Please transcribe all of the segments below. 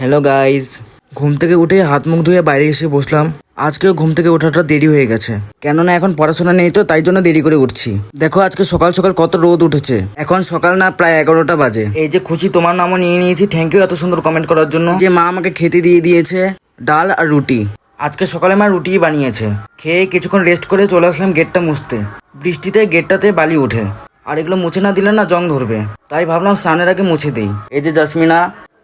Hello guys, ঘুম থেকে উঠে হাত মুখ ধুয়ে বাইরে এসে বসলাম। আজকেও ঘুম থেকে ওঠাটা দেরি হয়ে গেছে, কেননা এখন পড়াশোনা নেই তো, তাই জন্য দেরি করে উঠছি। দেখো আজকে সকাল সকাল কত রোদ উঠেছে। এখন সকাল না, প্রায় 11টা বাজে। এই যে খুশি, তোমার নামও নিয়ে নিয়েছি। থ্যাংক ইউ এত সুন্দর কমেন্ট করার জন্য। যে মা আমাকে খেতে দিয়ে দিয়েছে ডাল আর রুটি। আজকে সকালে মা রুটিই বানিয়েছে। খেয়ে কিছুক্ষণ রেস্ট করে চলে আসলাম গেটটা মুছতে। বৃষ্টিতে গেটটাতে বালি ওঠে, আর এগুলো মুছে না দিলে না জং ধরবে, তাই ভাবলাম স্নানের আগে মুছে দিই। এই যে জাসমিনা,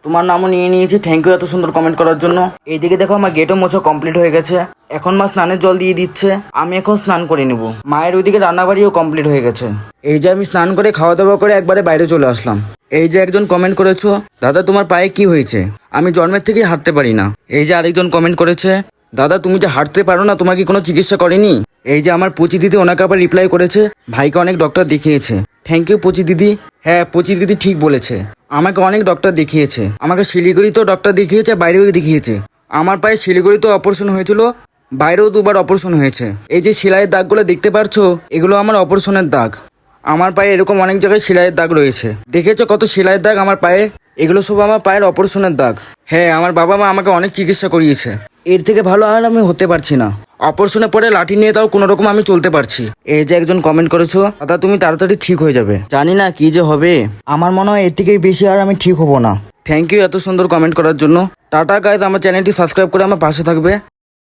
তোমার নামও নিয়ে নিয়েছি। থ্যাংক ইউ এত সুন্দর কমেন্ট করার জন্য। এইদিকে দেখো আমার গেটও মোছা কমপ্লিট হয়ে গেছে। এখন মা স্নানের জল দিয়ে দিচ্ছে, আমি এখন স্নান করে নেব। মায়ের ওইদিকে রান্নাবাড়িও কমপ্লিট হয়ে গেছে। এই যে আমি স্নান করে খাওয়া দাওয়া করে একবারে বাইরে চলে আসলাম। এই যে একজন কমেন্ট করেছো, দাদা তোমার পায়ে কি হয়েছে? আমি জন্মের থেকেই হাঁটতে পারি না। এই যে আরেকজন কমেন্ট করেছে, দাদা তুমি যে হাঁটতে পারো না, তোমার কি কোনো চিকিৎসা করেনি? এই যে আমার পুচি দিদি, ওনাকে আবার রিপ্লাই করেছে, ভাইকে অনেক ডক্টর দেখিয়েছে। থ্যাংক ইউ পুচি দিদি। হ্যাঁ, পুচি দিদি ঠিক বলেছে, আমাকে অনেক ডক্টর দেখিয়েছে। আমাকে শিলিগুড়িতেও ডক্টর দেখিয়েছে, বাইরেও দেখিয়েছে। আমার পায়ে শিলিগুড়িতেও অপারেশন হয়েছিল, বাইরেও 2বার অপারেশন হয়েছে। এই যে সেলাইয়ের দাগগুলো দেখতে পারছো, এগুলো আমার অপারেশনের দাগ। আমার পায়ে এরকম অনেক জায়গায় সেলাইয়ের দাগ রয়েছে। দেখেছো কত সেলাইয়ের দাগ আমার পায়ে? এগুলো সব আমার পায়ের অপারেশনের দাগ। হ্যাঁ, আমার বাবা মা আমাকে অনেক চিকিৎসা করিয়েছে। এর থেকে ভালো আর আমি হতে পারছি না। অপারেশনের পরে লাঠি নিয়ে তাও কোনো রকম আমি চলতে পারছি। এই যে একজন কমেন্ট করেছো, দাদা তুমি তাড়াতাড়ি ঠিক হয়ে যাবে। জানি না কি যে হবে, আমার মনে হয় এর থেকেই বেশি আর আমি ঠিক হব না। থ্যাংক ইউ এত সুন্দর কমেন্ট করার জন্য। টাটা গাইজ, আমার চ্যানেলটি সাবস্ক্রাইব করে আমার পাশে থাকবে।